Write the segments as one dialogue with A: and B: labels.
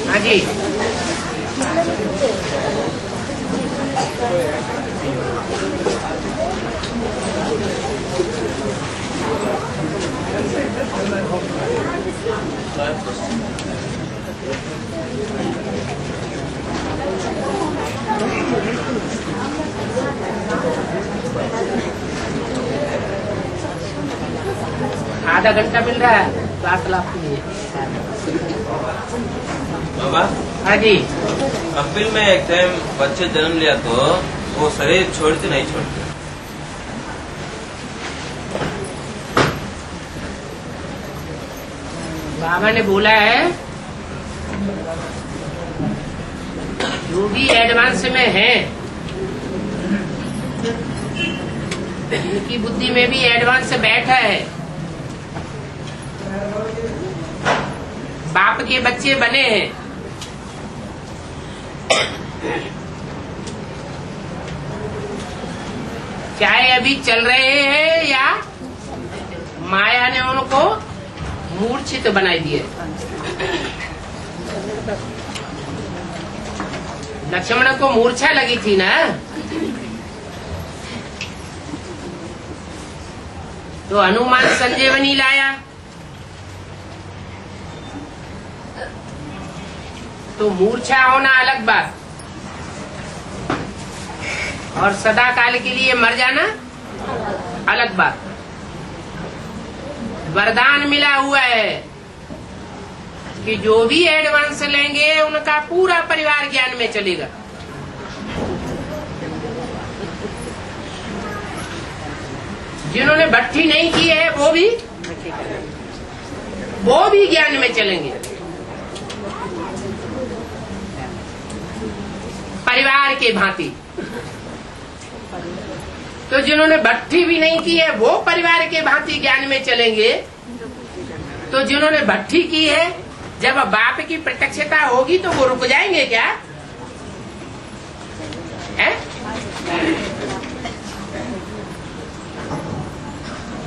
A: हाँ जी। आधा घंटा मिल रहा है वार्तालाप के लिए।
B: बाबा,
A: हाँ जी।
B: कपिल में एक टाइम बच्चे जन्म लिया तो वो शरीर छोड़ते नहीं छोड़ते।
A: बाबा ने बोला है जो भी एडवांस में है, इनकी बुद्धि में भी एडवांस बैठा है, बाप के बच्चे बने हैं, चाहे अभी चल रहे हैं या माया ने उनको मूर्छित बनाई दिए। लक्ष्मण को मूर्छा लगी थी ना, तो हनुमान संजीवनी लाया, तो मूर्छा होना अलग बात और सदा काल के लिए मर जाना अलग बात। वरदान मिला हुआ है कि जो भी एडवांस लेंगे उनका पूरा परिवार ज्ञान में चलेगा। जिन्होंने भट्टी नहीं की है वो भी ज्ञान में चलेंगे, परिवार के भांति। तो जिन्होंने भट्टी भी नहीं की है वो परिवार के भांति ज्ञान में चलेंगे। तो जिन्होंने भट्टी की है, जब बाप की प्रत्यक्षता होगी तो वो रुक जाएंगे क्या? है?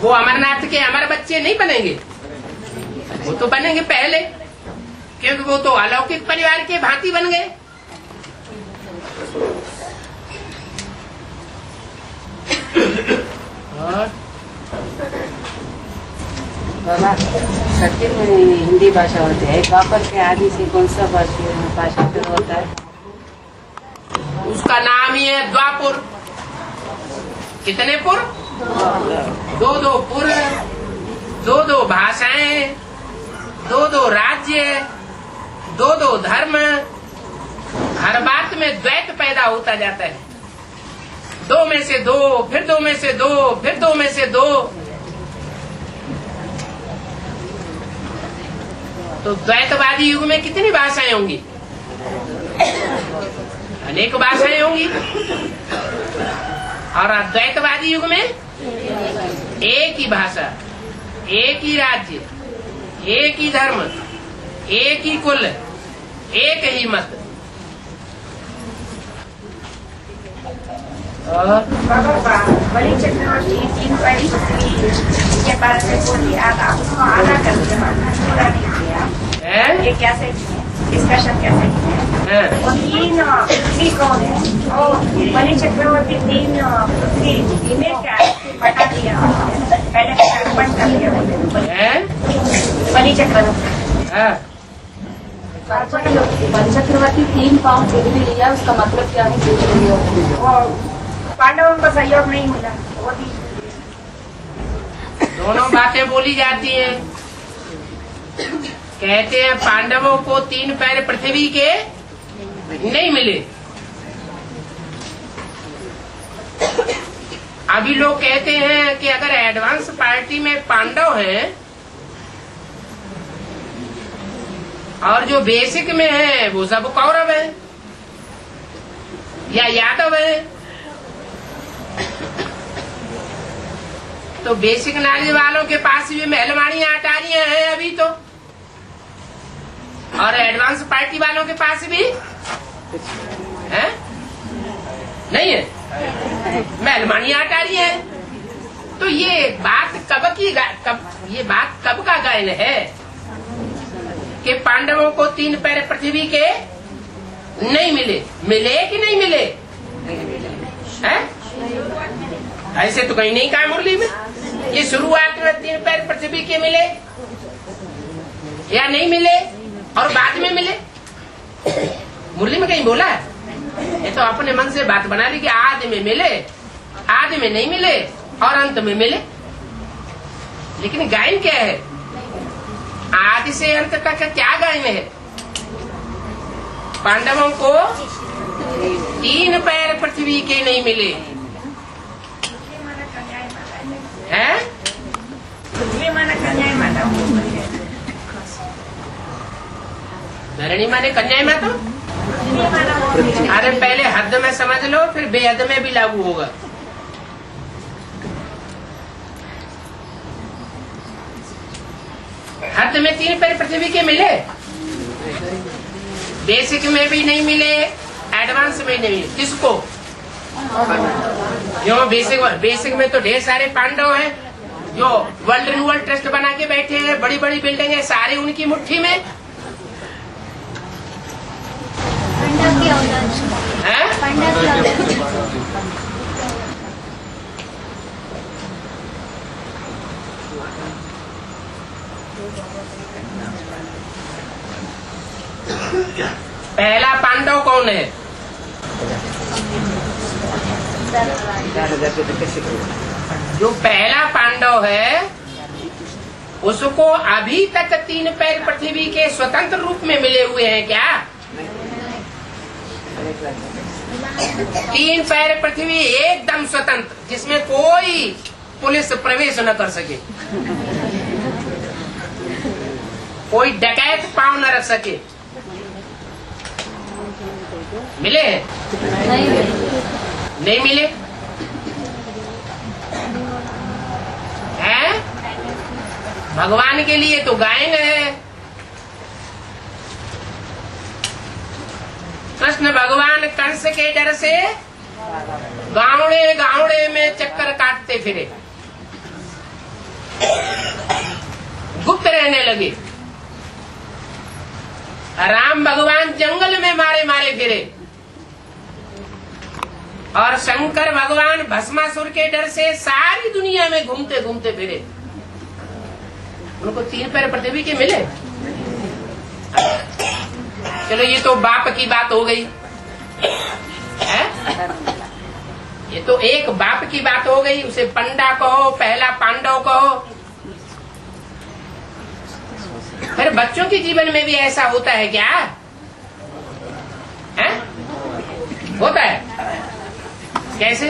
A: वो अमरनाथ के अमर बच्चे नहीं बनेंगे, वो तो बनेंगे पहले, क्योंकि वो तो अलौकिक परिवार के भांति बन गए।
C: बाबा, सत्य में हिंदी भाषा होती है, द्वापर के आदि से कौन सा भाषा फिर होता है?
A: उसका नाम ही है द्वापुर। कितने पुर? दो पुर, दो भाषाएं, दो राज्य, दो धर्म। हर बात में द्वैत पैदा होता जाता है। दो में से दो, फिर दो में से दो, फिर दो में से दो। तो द्वैतवादी युग में कितनी भाषाएं होंगी? अनेक भाषाएं होंगी। और अद्वैतवादी युग में एक ही भाषा, एक ही राज्य, एक ही धर्म, एक ही कुल, एक ही मत।
D: बलि चक्रवर्ती 3 पैड़ी के बाद से बोली आप उसको आधा कर दिया। ये कैसे डिस्कशन कैसे है? वो 3 कौन है? और बलि चक्रवर्ती 3 पृथ्वी में क्या बता दिया, पहले अर्पण कर दिया बलि चक्रवर्ती।
C: चक्रवर्ती 3 पाँव पृथ्वी लिया, उसका मतलब क्या है?
D: पांडवों को सहयोग नहीं मिला, वो भी
A: दोनों बातें बोली जाती हैं। कहते हैं पांडवों को 3 पैर पृथ्वी के नहीं मिले। अभी लोग कहते हैं कि अगर एडवांस पार्टी में पांडव हैं और जो बेसिक में है वो सब कौरव है या यादव है, तो बेसिक नॉलेज वालों के पास भी महलवाड़ियां अटारियां हैं अभी तो, और एडवांस पार्टी वालों के पास भी है नहीं है, महलवाड़ियां अटारियां हैं। तो ये बात ये बात कब का गायन है कि पांडवों को 3 पैर पृथ्वी के नहीं मिले? मिले कि नहीं मिले? हैं? ऐसे तो कहीं नहीं कहा मुरली में। ये शुरुआत में 3 पैर पृथ्वी के मिले या नहीं मिले और बाद में मिले? मुरली में कहीं बोला है? ये तो अपने मन से बात बना ली कि आदि में मिले, आदि में नहीं मिले और अंत में मिले। लेकिन गायन क्या है? आदि से अंत तक का क्या गायन है? पांडवों को 3 पैर पृथ्वी के नहीं मिले हैं? धरणी माने कन्या माता। अरे पहले हद में समझ लो, फिर बेहद में भी लागू होगा। हद में 3 पैर पृथ्वी के मिले, बेसिक में भी नहीं मिले, एडवांस में नहीं मिले। किसको? जो बेसिक में तो ढेर सारे पांडव हैं जो वर्ल्ड रिन्यूअल ट्रस्ट बना के बैठे हैं, बड़ी बड़ी बिल्डिंग है, सारे उनकी मुट्ठी में हैं? पहला पांडव कौन है? जो पहला पांडव है उसको अभी तक 3 पैर पृथ्वी के स्वतंत्र रूप में मिले हुए हैं क्या? 3 पैर पृथ्वी एकदम स्वतंत्र, जिसमें कोई पुलिस प्रवेश न कर सके, कोई डकैत पांव न रख सके। मिले? नहीं मिले हैं? भगवान के लिए तो गायन है। कृष्ण भगवान कंस के डर से गावड़े गावड़े में चक्कर काटते फिरे, गुप्त रहने लगे। राम भगवान जंगल में मारे मारे फिरे और शंकर भगवान भस्मासुर के डर से सारी दुनिया में घूमते घूमते फिरे। उनको 3 पैर पृथ्वी के मिले? चलो ये तो बाप की बात हो गई है? ये तो एक बाप की बात हो गई, उसे पंडा कहो, पहला पांडव कहो। फिर बच्चों के जीवन में भी ऐसा होता है क्या? है? होता है कैसे?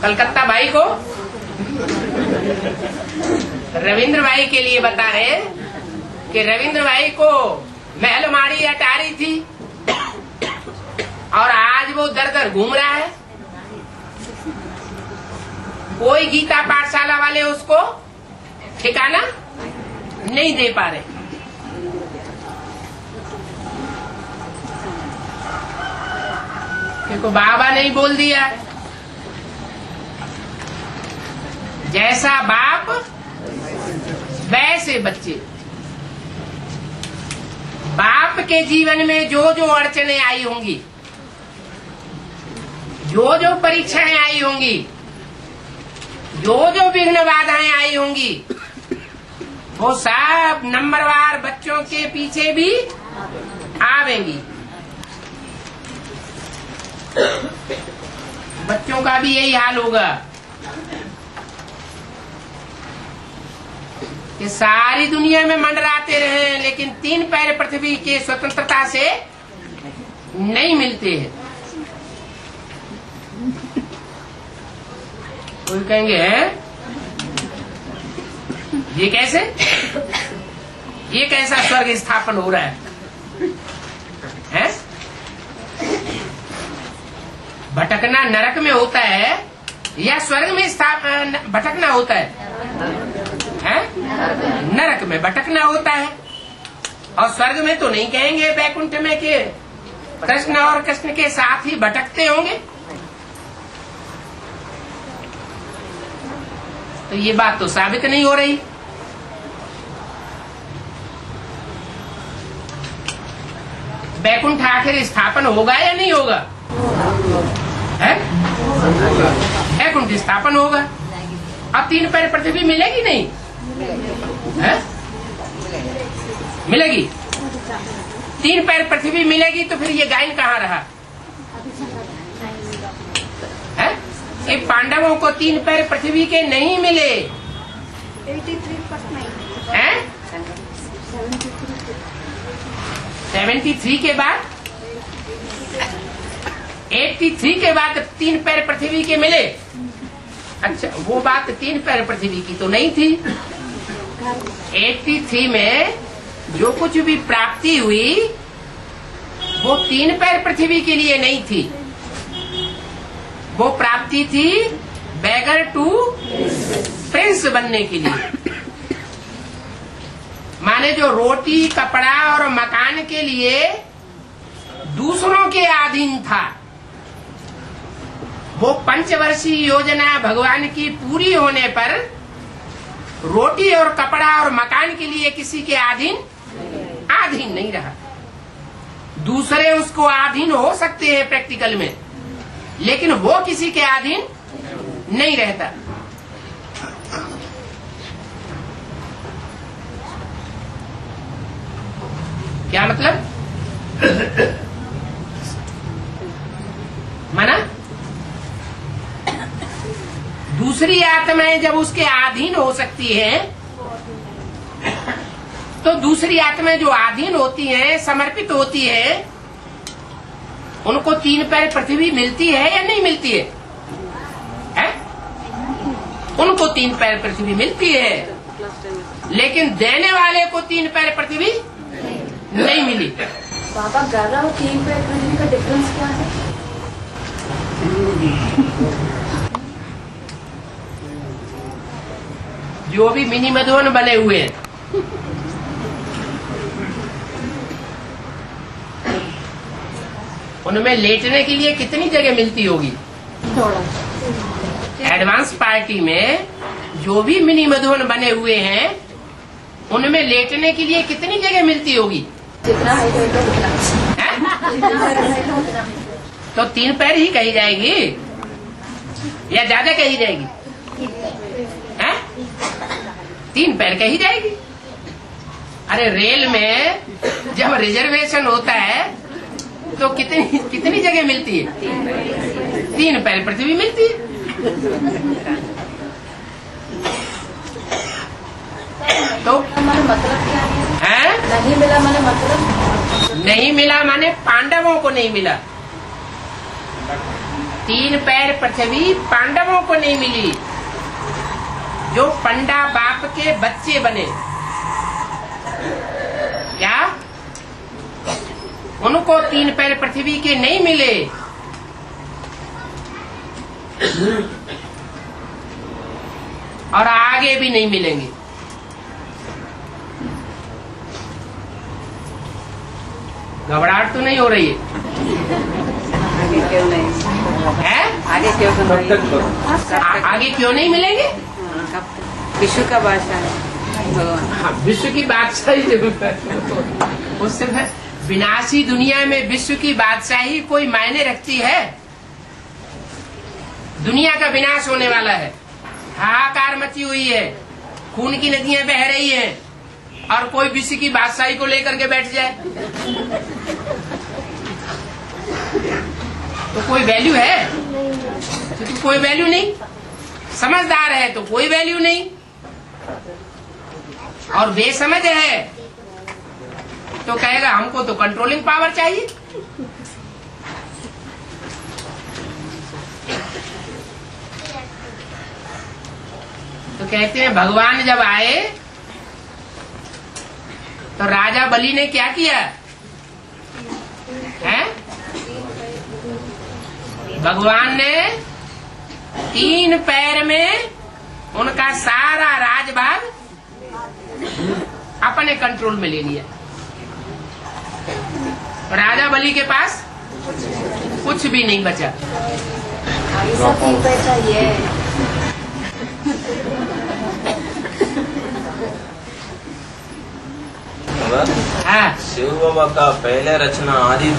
A: कलकत्ता भाई को रविंद्र भाई के लिए बता रहे कि रविंद्र भाई को महलमारी अटारी थी और आज वो दर दर घूम रहा है। कोई गीता पाठशाला वाले उसको ठिकाना नहीं दे पा रहे। देखो बाबा ने ही बोल दिया, जैसा बाप वैसे बच्चे। बाप के जीवन में जो जो अड़चने आई होंगी, जो जो परीक्षाएं आई होंगी, जो जो विघ्न बाधाएं आई होंगी, वो सब नंबरवार बच्चों के पीछे भी आवेंगी। बच्चों का भी यही हाल होगा कि सारी दुनिया में मंडराते रहे, लेकिन 3 पैर पृथ्वी के स्वतंत्रता से नहीं मिलते हैं। कोई कहेंगे ये कैसे, ये कैसा स्वर्ग स्थापन हो रहा है? भटकना नरक में होता है या स्वर्ग में भटकना होता है? नरक में भटकना होता है। और स्वर्ग में तो नहीं कहेंगे, बैकुंठ में के कृष्ण और कृष्ण के साथ ही भटकते होंगे। तो ये बात तो साबित नहीं हो रही। वैकुंठ आखिर स्थापन होगा या नहीं होगा? है? वैकुंठ स्थापन होगा। अब 3 पैर पृथ्वी मिलेगी नहीं? है? मिलेगी। 3 पैर पृथ्वी मिलेगी तो फिर ये गायन कहाँ रहा? है? ये पांडवों को 3 पैर पृथ्वी के नहीं मिले। 73 के बाद 83 के बाद 3 पैर पृथ्वी के मिले। अच्छा, वो बात 3 पैर पृथ्वी की तो नहीं थी। 83 में जो कुछ भी प्राप्ति हुई वो 3 पैर पृथ्वी के लिए नहीं थी। वो प्राप्ति थी बैगर टू प्रिंस बनने के लिए। माने जो रोटी, कपड़ा और मकान के लिए दूसरों के अधीन था, वो पंचवर्षीय योजना भगवान की पूरी होने पर रोटी और कपड़ा और मकान के लिए किसी के अधीन नहीं रहा। दूसरे उसको अधीन हो सकते हैं प्रैक्टिकल में, लेकिन वो किसी के अधीन नहीं रहता। क्या मतलब? माना दूसरी आत्माएं जब उसके अधीन हो सकती हैं, तो दूसरी आत्माएं जो अधीन होती हैं, समर्पित होती है, उनको 3 पैर पृथ्वी मिलती है या नहीं मिलती है? है? उनको 3 पैर पृथ्वी मिलती है, लेकिन देने वाले को 3 पैर पृथ्वी नहीं मिली।
E: बाबा 11 और 3 पैर पृथ्वी का डिफरेंस क्या है?
A: जो भी मिनी मधुवन बने हुए हैं, उनमें लेटने के लिए कितनी जगह मिलती होगी? एडवांस पार्टी में जो भी मिनी मधुवन बने हुए हैं, उनमें लेटने के लिए कितनी जगह मिलती होगी?
E: जितना
A: तो 3 पैर ही कही जाएगी या ज्यादा कही जाएगी? है? 3 पैर कही जाएगी। अरे रेल में जब रिजर्वेशन होता है तो कितनी जगह मिलती है? 3 पैर पृथ्वी मिलती है। तो
E: हमारा मतलब क्या है?
A: नहीं
E: मिला माने मतलब?
A: नहीं मिला माने पांडवों को नहीं मिला। 3 पैर पृथ्वी पांडवों को नहीं मिली, जो पंडा बाप के बच्चे बने। क्या उनको 3 पैर पृथ्वी के नहीं मिले? और आगे भी नहीं मिलेंगे। घबराहट तो नहीं हो रही है?
C: आगे क्यों नहीं
A: है?
C: आगे क्यों नहीं?
A: आगे क्यों नहीं मिलेंगे?
C: विश्व का बादशाह है भगवान।
A: हाँ, विश्व की बादशाही उससे विनाशी दुनिया में विश्व की बादशाही कोई मायने रखती है? दुनिया का विनाश होने वाला है, हाहाकार मची हुई है, खून की नदियां बह रही हैं, और कोई विश्व की बादशाही को लेकर के बैठ जाए तो कोई वैल्यू है? तो कोई वैल्यू नहीं। समझदार है तो कोई वैल्यू नहीं, और बेसमझ है तो कहेगा हमको तो कंट्रोलिंग पावर चाहिए। तो कहते हैं भगवान जब आए तो राजा बलि ने क्या किया है? भगवान ने 3 पैर में उनका सारा राजभाग अपने कंट्रोल में ले लिया। राजा बलि के पास कुछ भी नहीं बचा।
E: आगे सब 3 पैर का ये है।
A: हाँ,
B: शिव बाबा का पहले रचना आदि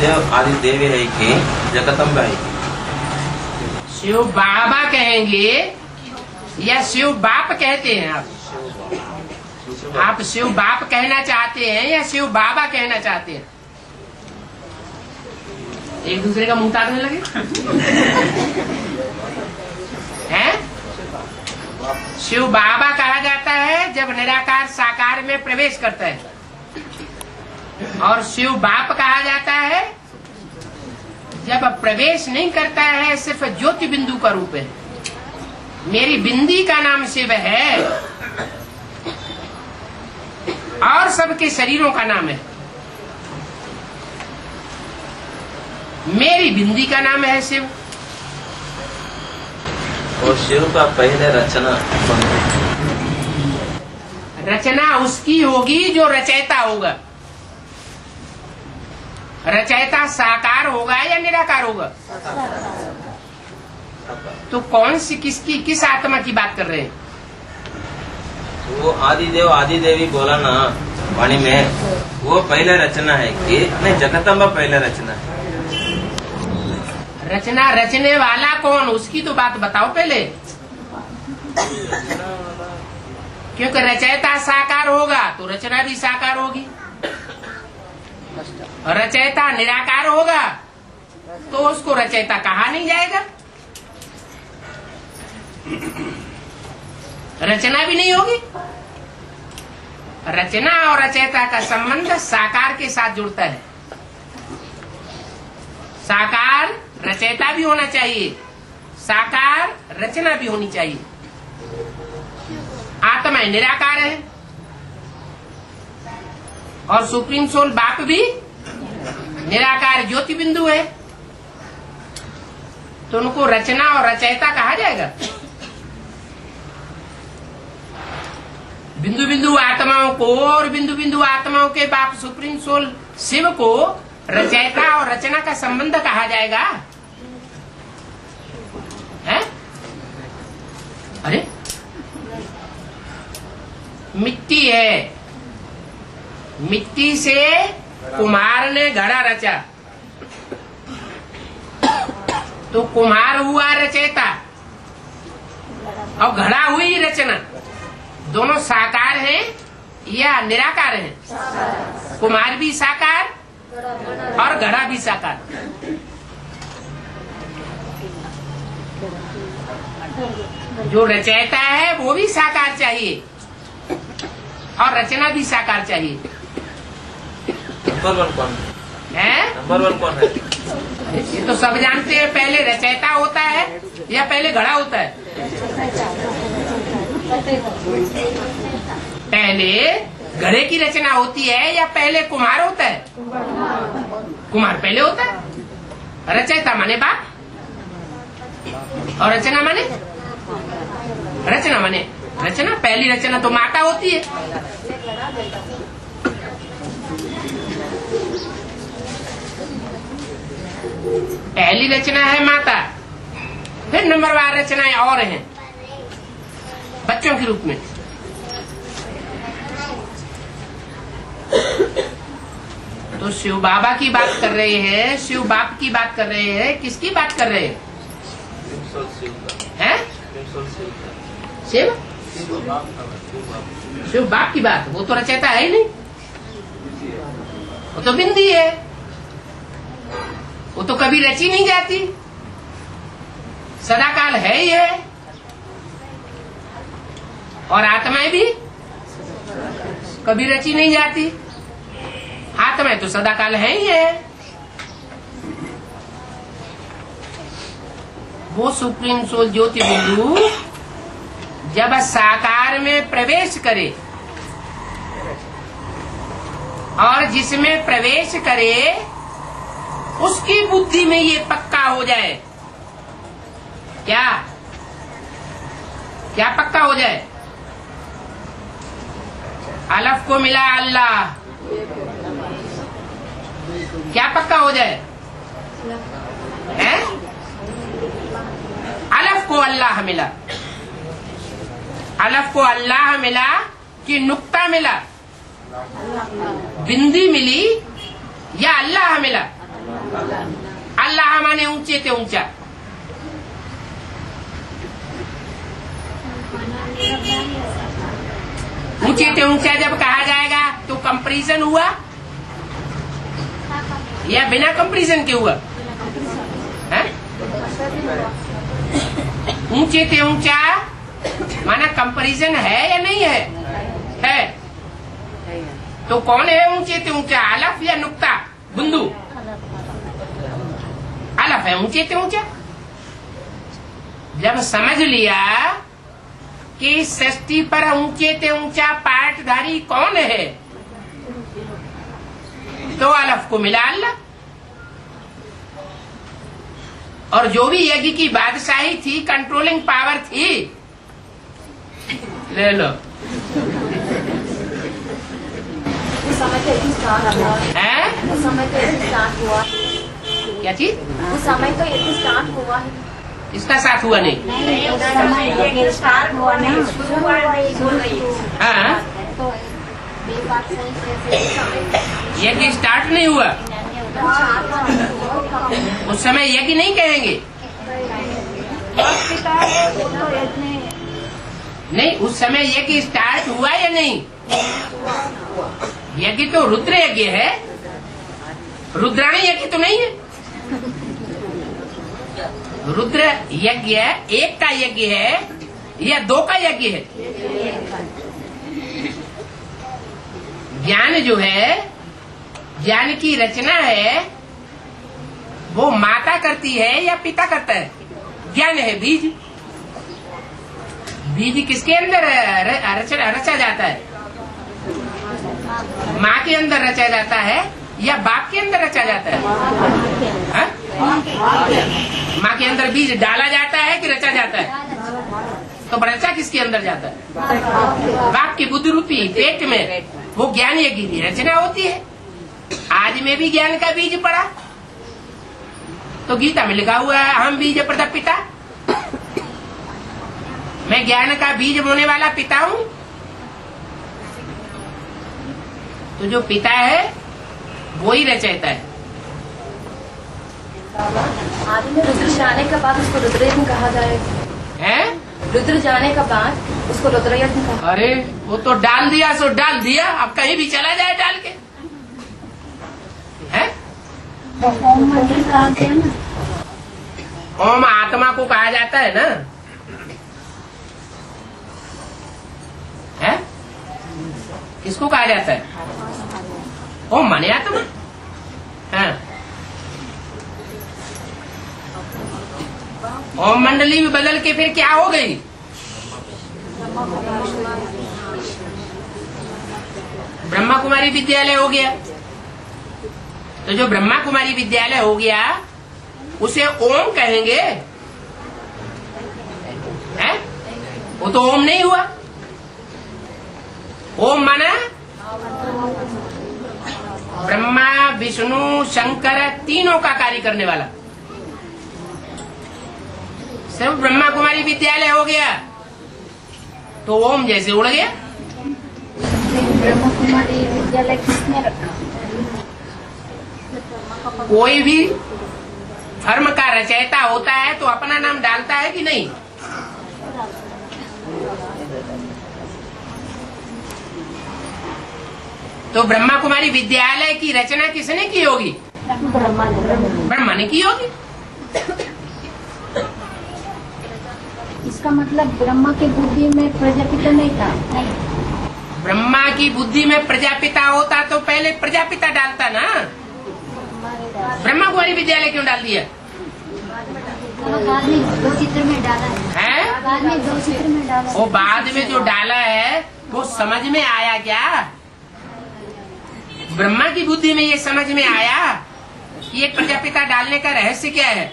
B: देवी है कि जगदम्बा है?
A: शिव बाबा कहेंगे या शिव बाप कहते हैं आप? आप शिव बाप कहना चाहते हैं या शिव बाबा कहना चाहते हैं? एक दूसरे का मुंह ताकने लगे हैं? शिव बाबा कहा जाता है जब निराकार साकार में प्रवेश करता है, और शिव बाप कहा जाता है जब प्रवेश नहीं करता है, सिर्फ ज्योति बिंदु का रूप है। मेरी बिंदी का नाम शिव है और सबके शरीरों का नाम है। मेरी बिंदी का नाम है शिव।
B: और शिव का पहले रचना कौन है?
A: रचना उसकी होगी जो रचयिता होगा। रचयिता साकार होगा या निराकार होगा? तो कौन सी किस आत्मा की बात कर रहे हैं?
B: वो आदिदेव आदि देवी बोला ना वाणी में, वो पहले रचना है कि नहीं जगदम्बा पहले रचना है?
A: रचना रचने वाला कौन, उसकी तो बात बताओ पहले। क्योंकि रचयिता साकार होगा तो रचना भी साकार होगी, रचयिता निराकार होगा तो उसको रचयिता कहा नहीं जाएगा, रचना भी नहीं होगी। रचना और रचयिता का संबंध साकार के साथ जुड़ता है। साकार रचयिता भी होना चाहिए, साकार रचना भी होनी चाहिए। आत्मा निराकार है और सुप्रीम सोल बाप भी निराकार ज्योति बिंदु है, तो उनको रचना और रचयिता कहा जाएगा। बिंदु बिंदु आत्माओं को और बिंदु बिंदु आत्माओं के बाप सुप्रीम सोल शिव को रचयिता और रचना का संबंध कहा जाएगा? है? अरे मिट्टी है, मिट्टी से कुम्हार ने घड़ा रचा, तो कुम्हार हुआ रचयिता और घड़ा हुई रचना। दोनों साकार हैं या निराकार हैं? कुम्हार भी साकार और घड़ा भी साकार। जो रचयिता है वो भी साकार चाहिए और रचना भी साकार चाहिए।
B: नंबर वन कौन
A: है?
B: नंबर वन कौन है?
A: ये तो सब जानते हैं। पहले रचयिता होता है या पहले घड़ा होता है? पहले घड़े की रचना होती है या पहले कुम्हार होता है? कुम्हार पहले होता है। रचयिता माने बाप और रचना माने रचना। पहली रचना तो माता होती है। पहली रचना है माता, फिर नंबरवार रचनाएं और हैं बच्चों के रूप में। तो शिव बाबा की बात कर रहे हैं, शिव बाप की बात कर रहे हैं, किसकी बात कर रहे हैं? शिव बाप की बात। वो तो रचयिता है ही नहीं, वो तो बिंदी है, वो तो कभी रची नहीं जाती, सदाकाल है ही है। और आत्माएं भी कभी रची नहीं जाती, आत्माएं तो सदाकाल है ही है। वो सुप्रीम सोल ज्योति बिंदु जब साकार में प्रवेश करे और जिसमें प्रवेश करे उसकी बुद्धि में ये पक्का हो जाए। क्या क्या पक्का हो जाए? अलफ को मिला अल्लाह, क्या पक्का हो जाए? है? अलफ को अल्लाह मिला, अलफ को अल्लाह मिला कि नुक्ता मिला? बिंदी मिली या अल्लाह मिला? अल्लाह माने ऊंचे ते ऊंचा। ऊंचे ते ऊंचा जब कहा जाएगा तो कंपैरिजन हुआ या बिना कंपैरिजन के हुआ? है? ऊंचे ते ऊंचा माना कंपैरिजन है या नहीं है? है। तो कौन है ऊंचे ते ऊंचा, अलफ या नुक्ता बिंदु? अलफ है ऊंचे ते ऊंचा। जब समझ लिया कि सृष्टि पर ऊंचे ते ऊंचा पाठधारी कौन है, तो अलफ को मिला अल्लाह। और जो भी यज्ञ की बादशाही थी, कंट्रोलिंग पावर थी, ले लो।
E: उस समय तो यज्ञ स्टार्ट हुआ
A: है?
E: उस समय तो यज्ञ स्टार्ट हुआ।
A: क्या चीज?
E: उस समय तो यज्ञ स्टार्ट हुआ है।
A: इसका साथ हुआ नहीं?
D: नहीं, उस समय ये स्टार्ट हुआ नहीं, शुरुआत बोल रही है।
A: हाँ,
E: तो ये बात सही है। उस समय
A: यज्ञ स्टार्ट नहीं हुआ, उस समय यज्ञ नहीं कहेंगे। नहीं, उस समय यज्ञ स्टार्ट हुआ या नहीं? यज्ञ तो रुद्र यज्ञ है, रुद्राणी यज्ञ तो नहीं है। रुद्र यज्ञ एक का यज्ञ है या दो का यज्ञ है? ज्ञान जो है, ज्ञान की रचना है, वो माता करती है या पिता करता है? ज्ञान है बीज। बीज किसके अंदर रचा जाता है? माँ के अंदर रचा जाता है या बाप के अंदर रचा जाता है? हा? माँ के अंदर बीज डाला जाता है कि रचा जाता है? तो रचा किसके अंदर जाता है? बाप की बुद्धि रूपी पेट में वो ज्ञान यज्ञ की रचना होती है। आज में भी ज्ञान का बीज पड़ा, तो गीता में लिखा हुआ है हम बीज प्रदा पिता। मैं ज्ञान का बीज बोने वाला पिता हूँ। तो जो पिता है वो ही रचयिता है।
E: आदि में रुद्र जाने के बाद उसको रुद्रयज्ञ कहा जाएगा।
A: हैं?
E: रुद्र जाने के बाद उसको रुद्रयज्ञ कहा।
A: अरे वो तो डाल दिया सो डाल दिया, अब कहीं भी चला जाए डाल के। हैं?
E: ओम मंदिर कहा गया ना।
A: ओम आत्मा को कहा जाता है ना। है? किसको कहा जाता है? ओम माने आत्मा। हाँ। ओम मंडली में बदल के फिर क्या हो गई? ब्रह्मा कुमारी विद्यालय हो गया। तो जो ब्रह्मा कुमारी विद्यालय हो गया उसे ओम कहेंगे? है? वो तो ओम नहीं हुआ। ओम माना ब्रह्मा विष्णु शंकर तीनों का कार्य करने वाला। सिर्फ ब्रह्मा कुमारी विद्यालय हो गया तो ओम जैसे उड़ गया।
E: ब्रह्मा कुमारी विद्यालय किसने रखा?
A: कोई भी धर्म का रचयिता होता है तो अपना नाम डालता है कि नहीं? तो ब्रह्मा कुमारी विद्यालय की रचना किसने की होगी? ब्रह्मा ने की होगी।
E: इसका मतलब ब्रह्मा की बुद्धि में प्रजापिता नहीं था? नहीं।
A: ब्रह्मा की बुद्धि में प्रजापिता होता तो पहले प्रजापिता डालता ना। ब्रह्मा कुमारी विद्यालय क्यों डाल दिया?
E: बाद में दो चित्र में डाला
A: है?
E: बाद में दो चित्र में डाला।
A: वो बाद में जो डाला है वो समझ में आया क्या? ब्रह्मा की बुद्धि में ये समझ में आया कि ये प्रजापिता डालने का रहस्य क्या है?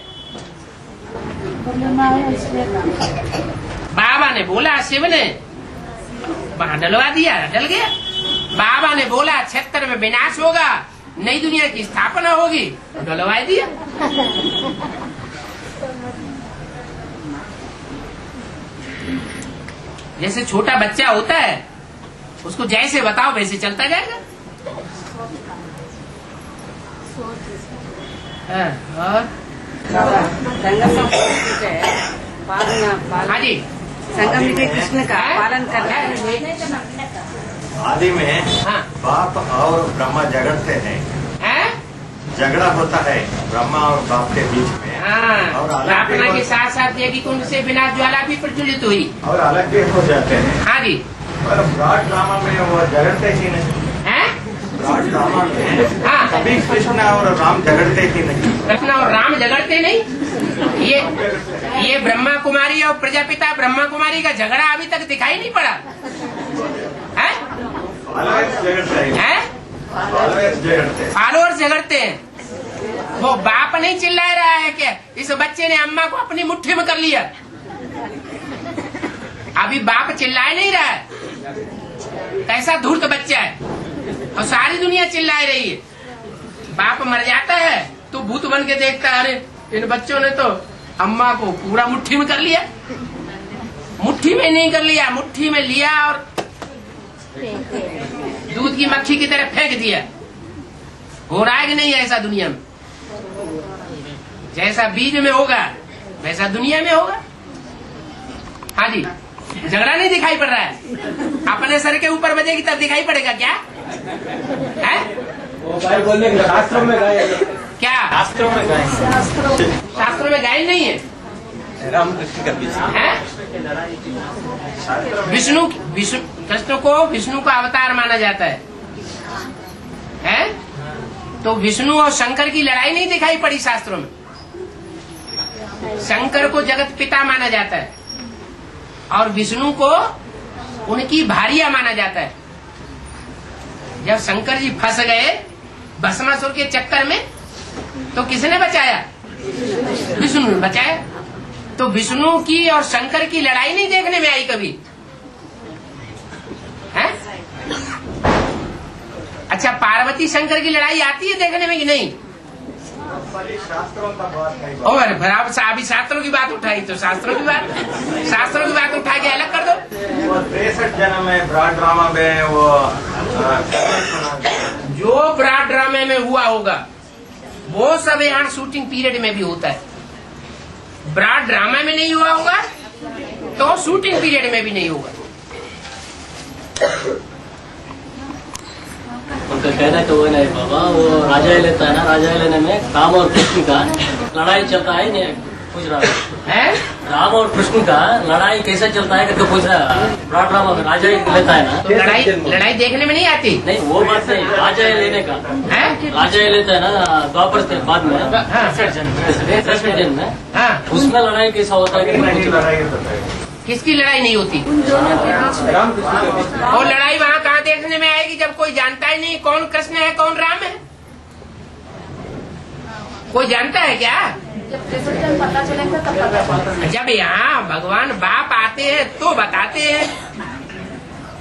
A: बाबा ने बोला, शिव ने वहां डलवा दिया, डल गया। बाबा ने बोला 76 में विनाश होगा, नई दुनिया की स्थापना होगी, डलवा दिया। जैसे छोटा बच्चा होता है उसको जैसे बताओ वैसे चलता जाएगा। और
C: बाबा संगम में कृष्ण है
A: हाँ जी
C: संगम में कृष्ण का पालन करना
F: आदि में
A: हाँ
F: बाप और ब्रह्मा झगड़ते हैं,
A: है
F: झगड़ा होता है ब्रह्मा और बाप के बीच में।
A: हाँ
F: और अलग
A: प्रार्थना
F: भी
A: के साथ साथ देगी कुंड से बिना ज्वाला भी प्रज्वलित हुई।
F: और अलग भी हो जाते हैं।
A: हाँ जी
F: पर ब्रॉड ड्रामा में वो झगड़ते ही नहीं।
A: है
F: ब्रॉड ड्रामा में
A: हाँ
F: कभी कृष्ण और राम झगड़ते ही नहीं।
A: कृष्ण और राम झगड़ते नहीं। ये ब्रह्मा कुमारी और प्रजापिता ब्रह्मा कुमारी का झगड़ा अभी तक दिखाई नहीं पड़ा है?
F: ऑलवेज झगड़ते हैं, ऑलवेज झगड़ते हैं।
A: फॉलोअर्स झगड़ते हैं। वो बाप नहीं चिल्ला रहा है क्या इस बच्चे ने अम्मा को अपनी मुट्ठी में कर लिया। अभी बाप चिल्ला नहीं रहा है, कैसा धूर्त बच्चा है और सारी दुनिया चिल्ला रही है। बाप मर जाता है तो भूत बन के देखता है, अरे इन बच्चों ने तो अम्मा को पूरा मुट्ठी में कर लिया। मुट्ठी में नहीं कर लिया, मुट्ठी में लिया और दूध की मक्खी की तरह फेंक दिया। हो रहा है कि नहीं ऐसा दुनिया में? जैसा बीज में होगा वैसा दुनिया में होगा। हाँ जी झगड़ा नहीं दिखाई पड़ रहा है। अपने सर के ऊपर बजेगी तब दिखाई पड़ेगा क्या है?
B: बोलने के शास्त्रों में गाय
A: क्या
B: शास्त्रों में गाय
A: शास्त्रों में गाय नहीं है?
B: रामकृष्ण का बीच
A: है? विष्णु कृष्ण को विष्णु का अवतार माना जाता है? तो विष्णु और शंकर की लड़ाई नहीं दिखाई पड़ी शास्त्रों में। शंकर को जगत पिता माना जाता है और विष्णु को उनकी भारिया माना जाता है। जब शंकर जी फंस गए भस्मासुर के चक्कर में तो किसने बचाया? विष्णु ने बचाया। तो विष्णु की और शंकर की लड़ाई नहीं देखने में आई कभी है? अच्छा पार्वती शंकर की लड़ाई आती है देखने में कि नहीं?
F: शास्त्रों का बात है।
A: और फिर आप अभी शास्त्रों की बात उठाई तो शास्त्रों की बात उठा के अलग कर दो।
F: वो 63 जन्म में ब्रॉड ड्रामा में वो
A: जो ब्रॉड ड्रामे में हुआ होगा वो सब यहाँ शूटिंग पीरियड में भी होता है। ब्रॉड ड्रामा में नहीं हुआ होगा तो शूटिंग पीरियड में भी नहीं होगा।
G: उनका कहना तो वो नहीं बाबा, वो राजा लेता है ना, राजा लेने में राम और कृष्ण का लड़ाई चलता है। नहीं पूछ रहा
A: है
G: राम और कृष्ण का लड़ाई कैसे चलता है करके पूछ रहा है। ब्रॉड ड्रामा में राजा लेता है ना,
A: तो लड़ाई देखने में नहीं आती।
G: नहीं वो बात नहीं, राजा लेने का
A: है?
G: राजा लेता है ना द्वापर से बाद में
A: हाँ।
G: 10वें जन्म में,
A: हाँ
G: उसमें लड़ाई कैसा होता है करके पूछ रहा है।
A: किसकी लड़ाई नहीं होती? और लड़ाई वहाँ कहाँ देखने में आएगी जब कोई जानता ही नहीं कौन कृष्ण है कौन राम है? कोई जानता है क्या?
E: पता चलेगा तब पता चलेगा।
A: जब यहाँ भगवान बाप आते हैं तो बताते हैं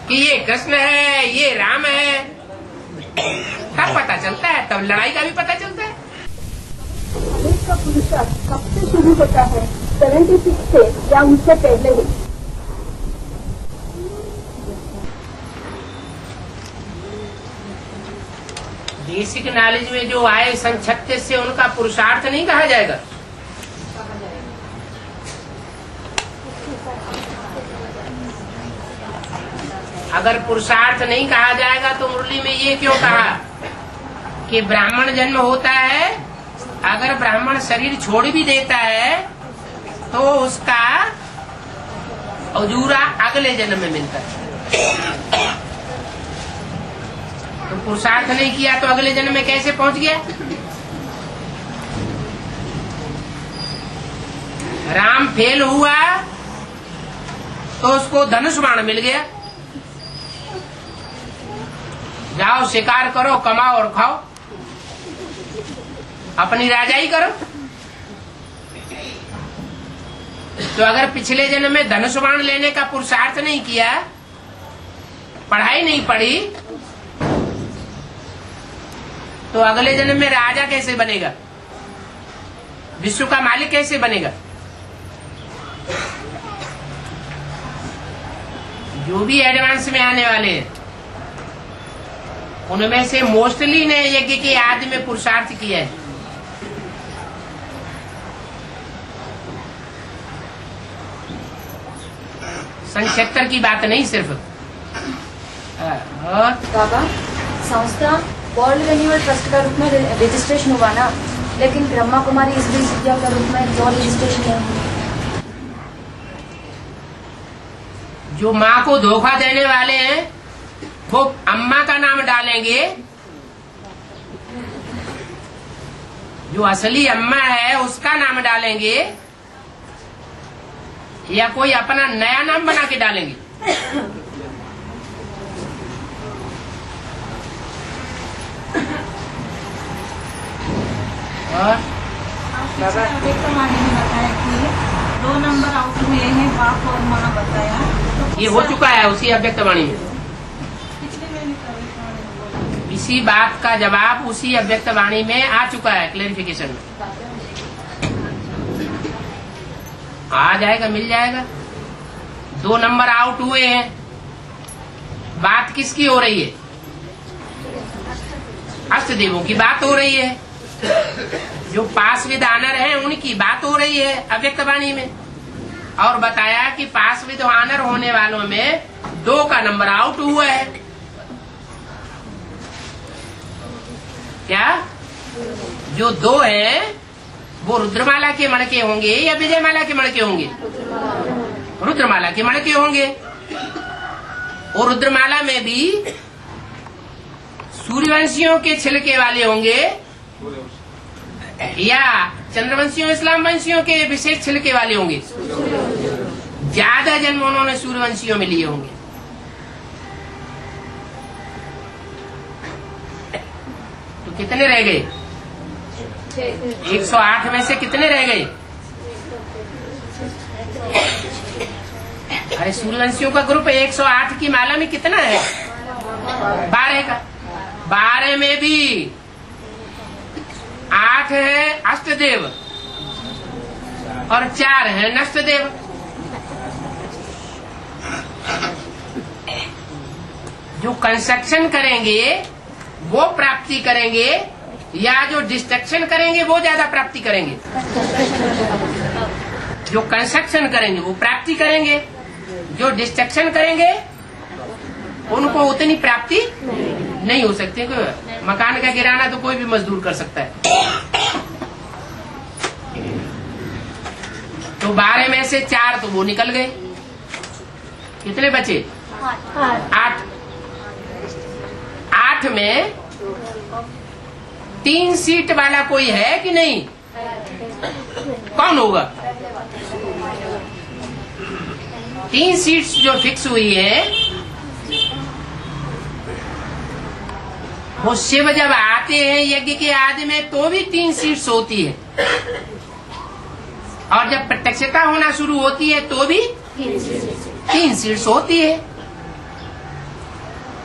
A: कि ये कृष्ण है ये राम है, तब पता चलता है, तब लड़ाई का भी पता चलता है।
H: देश का पुरुषार्थ कब से शुरू होता है? 76 से या उससे पहले ही?
A: बेसिक नॉलेज में जो आए सन 36 से उनका पुरुषार्थ नहीं कहा जाएगा। अगर पुरुषार्थ नहीं कहा जाएगा तो मुरली में ये क्यों कहा कि ब्राह्मण जन्म होता है, अगर ब्राह्मण शरीर छोड़ भी देता है तो उसका अजूरा अगले जन्म में मिलता है। तो पुरुषार्थ नहीं किया तो अगले जन्म में कैसे पहुंच गया? राम फेल हुआ तो उसको धनुष बाण मिल गया। जाओ शिकार करो, कमाओ और खाओ, अपनी राजाई करो। तो अगर पिछले जन्म में धनुष बाण लेने का पुरुषार्थ नहीं किया, पढ़ाई नहीं पढ़ी, तो अगले जन्म में राजा कैसे बनेगा? विश्व का मालिक कैसे बनेगा? जो भी एडवांस में आने वाले हैं उनमें से मोस्टली ने यज्ञ के आदि में पुरुषार्थ किया है। संक्षेत्र की बात नहीं सिर्फ। और
E: बाबा, संस्था वर्ल्ड रेन्यूअल ट्रस्ट का रूप में रजिस्ट्रेशन हुआ ना, लेकिन ब्रह्मा कुमारी इस विद्या का रूप में जो रजिस्ट्रेशन नहीं।
A: जो माँ को धोखा देने वाले हैं वो अम्मा का नाम डालेंगे, जो असली अम्मा है उसका नाम डालेंगे, या कोई अपना नया नाम बना के डालेंगे। और
C: बाबा
H: बताया कि 2 नंबर आउट हुए हैं, बाप और माँ बताया। तो
A: ये हो चुका है उसी अव्यक्त वाणी में।
H: पिछले महीने
A: इसी बात का जवाब उसी अव्यक्त वाणी में आ चुका है, क्लेरिफिकेशन में आ जाएगा, मिल जाएगा। 2 नंबर आउट हुए हैं। बात किसकी हो रही है? अष्टदेवों की बात हो रही है। जो पास विद ऑनर है उनकी बात हो रही है अव्यक्त वाणी में। और बताया कि पास विद ऑनर होने वालों में 2 का नंबर आउट हुआ है। क्या? जो 2 हैं वो रुद्रमाला के मणके होंगे या विजयमाला के मणके होंगे? रुद्रमाला के मणके होंगे। और रुद्रमाला में भी सूर्यवंशियों के छिलके वाले होंगे या चंद्रवंशियों इस्लाम वंशियों के विशेष छिलके वाले होंगे? ज्यादा जन्म उन्होंने सूर्यवंशियों में लिए होंगे। तो कितने रह गए? 108 में से कितने रह गए? अरे सूर्यवंशियों का ग्रुप 108 की माला में कितना है? 12 का। 12 में भी 8 है अष्टदेव और 4 है नष्टदेव। जो कंस्ट्रक्शन करेंगे वो प्राप्ति करेंगे या जो डिस्ट्रक्शन करेंगे वो ज्यादा प्राप्ति करेंगे? जो कंस्ट्रक्शन करेंगे वो प्राप्ति करेंगे, जो डिस्ट्रक्शन करेंगे उनको उतनी प्राप्ति नहीं हो सकती। मकान का गिराना तो कोई भी मजदूर कर सकता है। तो 12 में से 4 तो वो निकल गए। कितने बचे? 8। 8 में 3 सीट वाला कोई है कि नहीं? कौन होगा? 3 सीट्स जो फिक्स हुई है वो शिव जब आते हैं यज्ञ के आदि में तो भी 3 सीट्स होती है, और जब प्रत्यक्षता होना शुरू होती है तो भी 3 सीट्स होती है।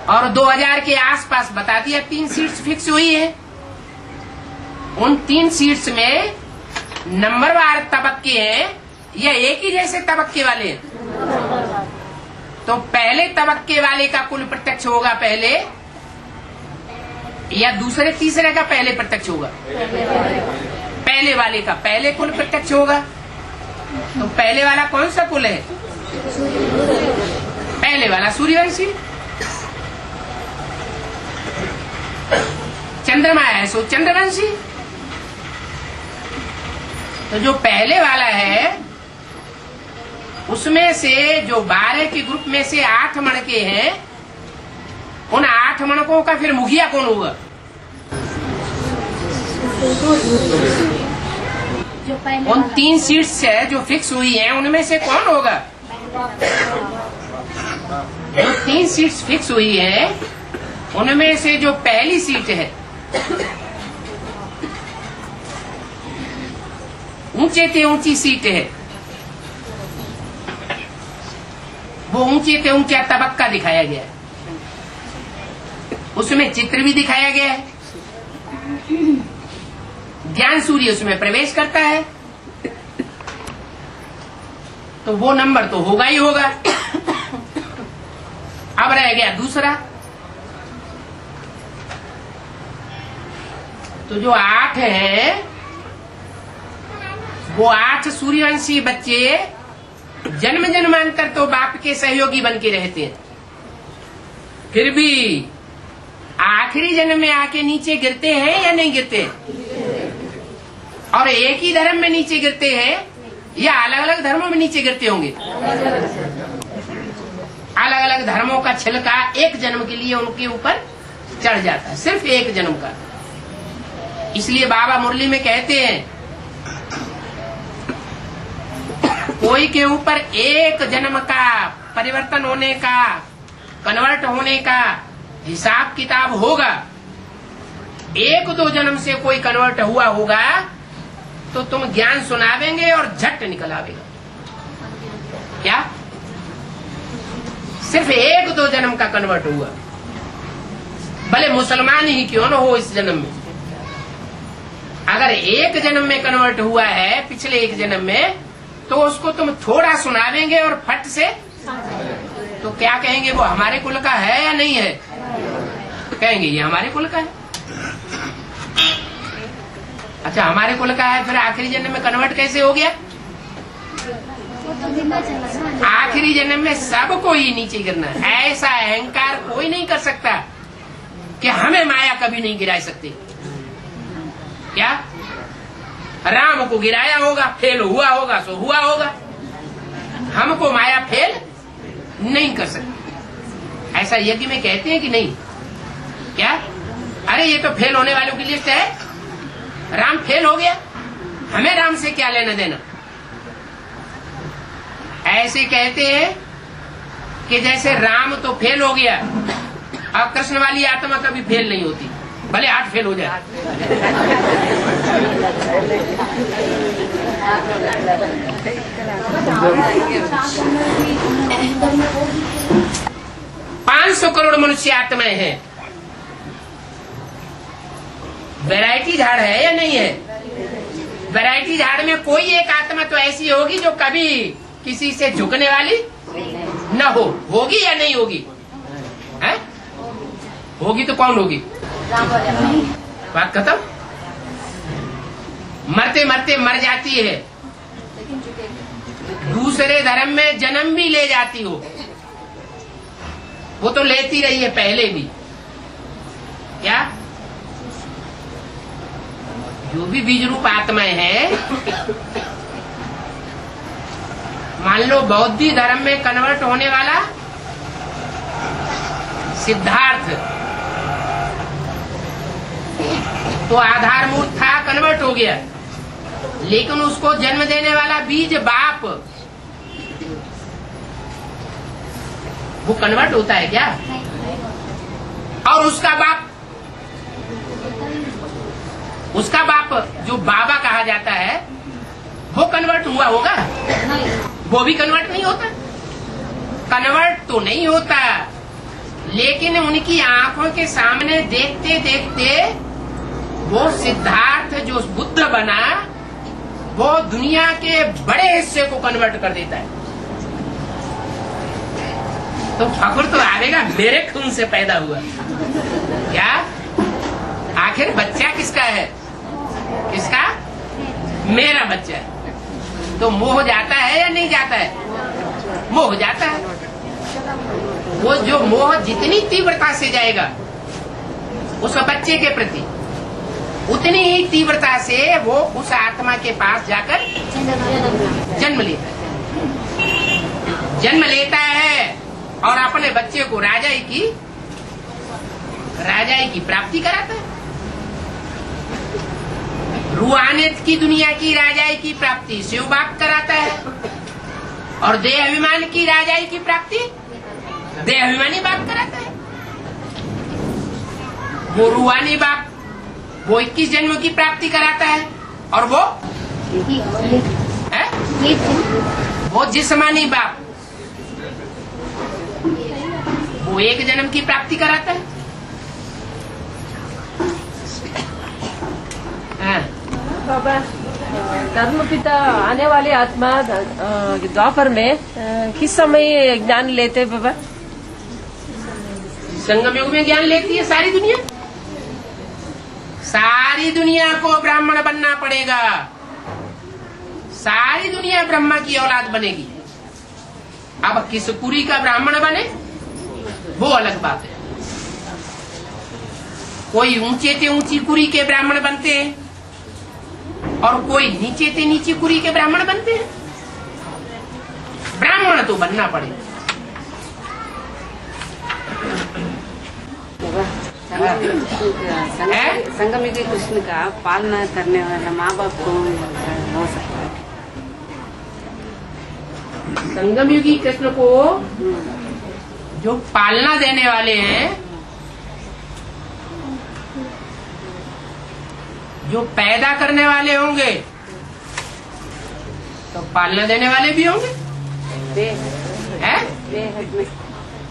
A: और 2000 के आसपास बता दिया 3 सीट्स फिक्स हुई है। उन 3 सीट्स में नंबरवार तबक्के हैं या एक ही जैसे तबक्के वाले हैं? तो पहले तबक्के वाले का कुल प्रत्यक्ष होगा पहले, या दूसरे तीसरे का पहले प्रत्यक्ष होगा? पहले वाले का पहले कुल प्रत्यक्ष होगा। तो पहले वाला कौन सा कुल है? पहले वाला सूर्यवंशी। चंद्रमा है सो चंद्रवंशी। तो जो पहले वाला है उसमें से जो 12 के ग्रुप में से 8 मणके हैं, उन 8 मणकों का फिर मुखिया कौन होगा? उन 3 सीट्स है जो फिक्स हुई हैं उनमें से कौन होगा? जो 3 सीट्स फिक्स हुई है उनमें से जो पहली सीट है ऊंचे से ऊंची सीट है, वो ऊंचे से ऊंचा तबक्का दिखाया गया है। उसमें चित्र भी दिखाया गया है। ज्ञान सूर्य उसमें प्रवेश करता है तो वो नंबर तो होगा ही होगा। अब रह गया दूसरा तो जो 8 है वो 8 सूर्यवंशी बच्चे जन्म जन्मांतर तो बाप के सहयोगी बन के रहते हैं, फिर भी आखिरी जन्म में आके नीचे गिरते हैं या नहीं गिरते? और एक ही धर्म में नीचे गिरते हैं या अलग अलग धर्मों में नीचे गिरते होंगे? अलग अलग धर्मों का छिलका एक जन्म के लिए उनके ऊपर चढ़ जाता है, सिर्फ एक जन्म का। इसलिए बाबा मुरली में कहते हैं कोई के ऊपर एक जन्म का परिवर्तन होने का, कन्वर्ट होने का हिसाब किताब होगा। 1-2 जन्म से कोई कन्वर्ट हुआ होगा तो तुम ज्ञान सुनावेंगे और झट निकल आवेगा। क्या? सिर्फ 1-2 जन्म का कन्वर्ट हुआ, भले मुसलमान ही क्यों न हो इस जन्म में। अगर एक जन्म में कन्वर्ट हुआ है पिछले एक जन्म में, तो उसको तुम थोड़ा सुनावेंगे और फट से तो क्या कहेंगे? वो हमारे कुल का है या नहीं है? कहेंगे ये हमारे कुल का है। अच्छा, हमारे कुल का है, फिर आखिरी जन्म में कन्वर्ट कैसे हो गया? आखिरी जन्म में सबको ही नीचे गिरना है। ऐसा अहंकार कोई नहीं कर सकता कि हमें माया कभी नहीं गिरा सकती। क्या? राम को गिराया होगा, फेल हुआ होगा सो हुआ होगा, हमको माया फेल नहीं कर सकती। ऐसा यज्ञ में कहते हैं कि नहीं? क्या? अरे ये तो फेल होने वालों की लिस्ट है, राम फेल हो गया, हमें राम से क्या लेना देना। ऐसे कहते हैं कि जैसे राम तो फेल हो गया, अब कृष्ण वाली आत्मा कभी फेल नहीं होती, भले 8 फेल हो जाए। 500 करोड़ मनुष्य आत्माएं हैं। वैरायटी झाड़ है या नहीं है? वैरायटी झाड़ में कोई एक आत्मा तो ऐसी होगी जो कभी किसी से झुकने वाली न हो। होगी या नहीं होगी? है? होगी तो कौन होगी? बात खत्म। मरते मरते मर जाती है, दूसरे धर्म में जन्म भी ले जाती हो, वो तो लेती रही है पहले भी। क्या? जो भी बीज रूप आत्माएं हैं, मान लो बौद्धी धर्म में कन्वर्ट होने वाला सिद्धार्थ तो आधारमूर्त था, कन्वर्ट हो गया, लेकिन उसको जन्म देने वाला बीज बाप वो कन्वर्ट होता है क्या? और उसका बाप जो बाबा कहा जाता है वो कन्वर्ट हुआ होगा? वो भी कन्वर्ट नहीं होता। कन्वर्ट तो नहीं होता, लेकिन उनकी आंखों के सामने देखते देखते वो सिद्धार्थ जो बुद्ध बना वो दुनिया के बड़े हिस्से को कन्वर्ट कर देता है। तो फख्र तो आवेगा, मेरे खून से पैदा हुआ। क्या? आखिर बच्चा किसका है? किसका? मेरा बच्चा है। तो मोह जाता है या नहीं जाता है? मोह जाता है। वो जो मोह जितनी तीव्रता से जाएगा उस बच्चे के प्रति, उतनी ही तीव्रता से वो उस आत्मा के पास जाकर जन्म लेता है और अपने बच्चे को राजाई की प्राप्ति कराता है। रूहानियत की दुनिया की राजाई की प्राप्ति शिव बाप कराता है, और देह अभिमान की राजाई की प्राप्ति देह अभिमानी बाप कराता है। वो रूहानी बाप वो 21 जन्म की प्राप्ति कराता है, और वो जिस्मानी बाप वो 1 जन्म की प्राप्ति कराता है।
I: बाबा, धर्मपिता आने वाली आत्मा द्वापर में किस समय ज्ञान लेते बाबा?
A: संगम युग में ज्ञान लेती है सारी दुनिया। सारी दुनिया को ब्राह्मण बनना पड़ेगा, सारी दुनिया ब्रह्मा की औलाद बनेगी। अब किस कुरी का ब्राह्मण बने वो अलग बात है। कोई ऊंचे से ऊंची कुरी के ब्राह्मण बनते हैं और कोई नीचे से नीची कुरी के ब्राह्मण बनते हैं। ब्राह्मण तो बनना पड़ेगा।
C: संगमयुगी कृष्ण का पालना करने वाला माँ बाप कौन हो सकता है?
A: संगमयुगी कृष्ण को जो पालना देने वाले हैं, जो पैदा करने वाले होंगे, तो पालना देने वाले भी होंगे। है?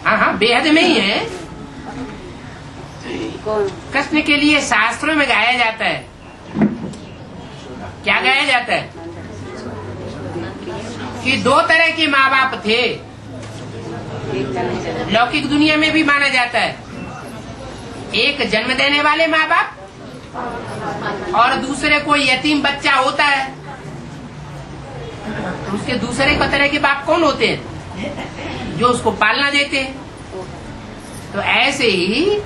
A: हाँ हाँ, बेहद में ही है। कृष्ण के लिए शास्त्रों में गाया जाता है। क्या गाया जाता है? कि दो तरह के माँ बाप थे। लौकिक दुनिया में भी माना जाता है। एक जन्म देने वाले माँ बाप और दूसरे कोई यतीम बच्चा होता है, तो उसके दूसरे का तरह के बाप कौन होते हैं? जो उसको पालना देते हैं। तो ऐसे ही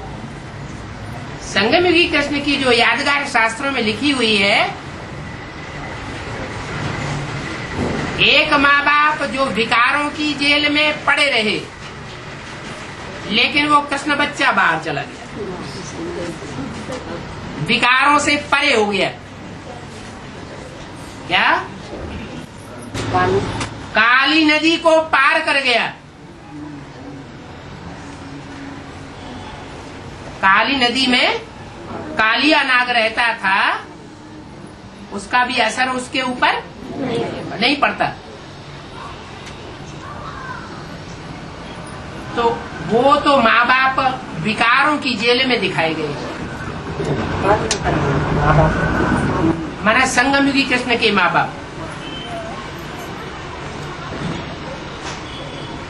A: संगमयुगी कृष्ण की जो यादगार शास्त्रों में लिखी हुई है, एक माँ बाप जो विकारों की जेल में पड़े रहे, लेकिन वो कृष्ण बच्चा बाहर चला गया, विकारों से परे हो गया। क्या? काली नदी को पार कर गया। काली नदी में कालिया नाग रहता था, उसका भी असर उसके ऊपर नहीं पड़ता। तो वो तो माँ बाप विकारों की जेल में दिखाए गए, माना संगमयुगी कृष्ण के माँ बाप।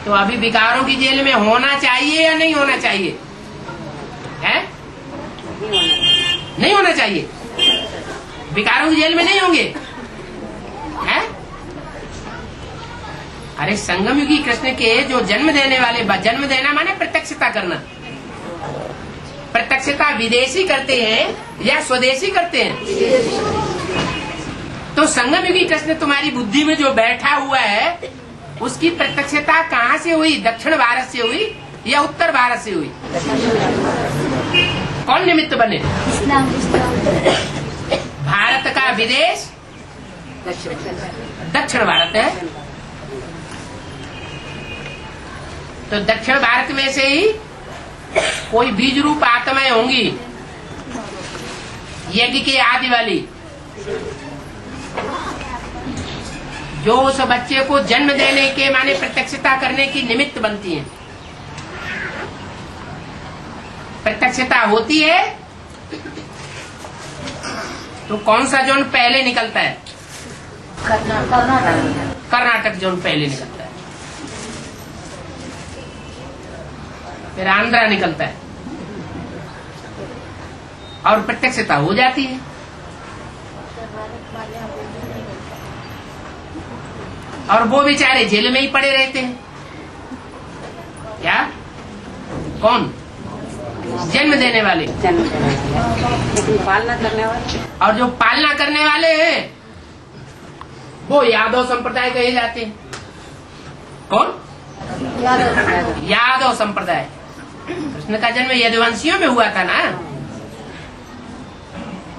A: तो अभी विकारों की जेल में होना चाहिए या नहीं होना चाहिए? है? नहीं होना चाहिए। विकारों की जेल में नहीं होंगे। है? अरे संगमयुगी कृष्ण के जो जन्म देने वाले, जन्म देना माने प्रत्यक्षता करना। प्रत्यक्षता विदेशी करते हैं या स्वदेशी करते हैं? तो संगमयुगी कृष्ण तुम्हारी बुद्धि में जो बैठा हुआ है, उसकी प्रत्यक्षता कहाँ से हुई? दक्षिण भारत से हुई या उत्तर भारत से हुई? कौन निमित्त बने? भारत का विदेश दक्षिण भारत है, तो दक्षिण भारत में से ही कोई बीज रूप आत्माएं होंगी, यज्ञ के आदि वाली, जो उस बच्चे को जन्म देने के माने प्रत्यक्षता करने की निमित्त बनती हैं। प्रत्यक्षता होती है तो कौन सा जोन पहले निकलता है? कर्नाटक जोन पहले निकलता है, फिर आंध्रा निकलता है और प्रत्यक्षता हो जाती है। और वो बेचारे जेल में ही पड़े रहते हैं। क्या? कौन? जन्म देने वाले।
C: लेकिन पालना करने वाले,
A: और जो पालना करने वाले हैं वो यादव संप्रदाय कहे जाते हैं। कौन? यादव संप्रदाय। कृष्ण का जन्म यदुवंशियों में हुआ था ना,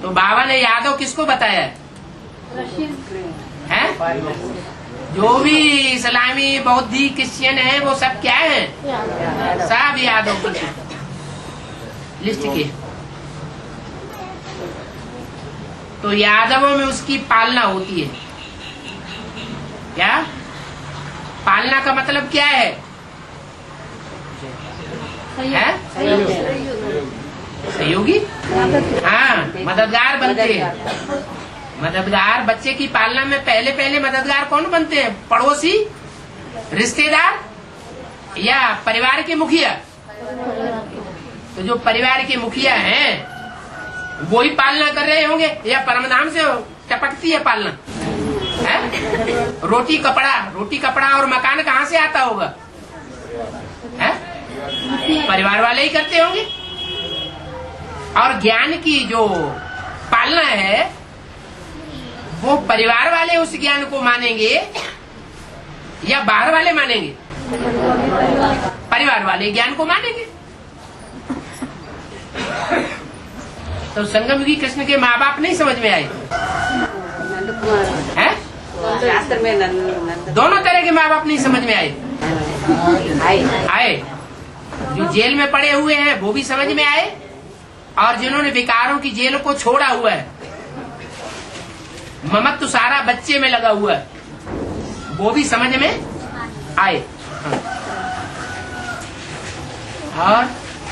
A: तो बाबा ने यादव किसको बताया है? जो भी इस्लामी, बौद्धी, क्रिश्चियन है वो सब क्या है? सब यादव की लिस्ट के। तो यादवों में उसकी पालना होती है। क्या? पालना का मतलब क्या है? सहयोगी। हाँ, मददगार बनते हैं। मददगार बच्चे की पालना में पहले पहले मददगार कौन बनते हैं? पड़ोसी, रिश्तेदार या परिवार के मुखिया? तो जो परिवार के मुखिया हैं वो ही पालना कर रहे होंगे या परमधाम से टपकती है पालना है? रोटी कपड़ा और मकान कहाँ से आता होगा है? परिवार वाले ही करते होंगे। और ज्ञान की जो पालना है वो परिवार वाले उस ज्ञान को मानेंगे या बाहर वाले मानेंगे? परिवार वाले ज्ञान को मानेंगे। तो संगम युगी कृष्ण के माँ बाप नहीं समझ में आए हैं?
C: शास्त्र में नंद
A: दोनों तरह के माँ बाप नहीं समझ में आए। जो जेल में पड़े हुए हैं वो भी समझ में आए, और जिन्होंने विकारों की जेल को छोड़ा हुआ है, ममत्व सारा बच्चे में लगा हुआ है, वो भी समझ में आए। और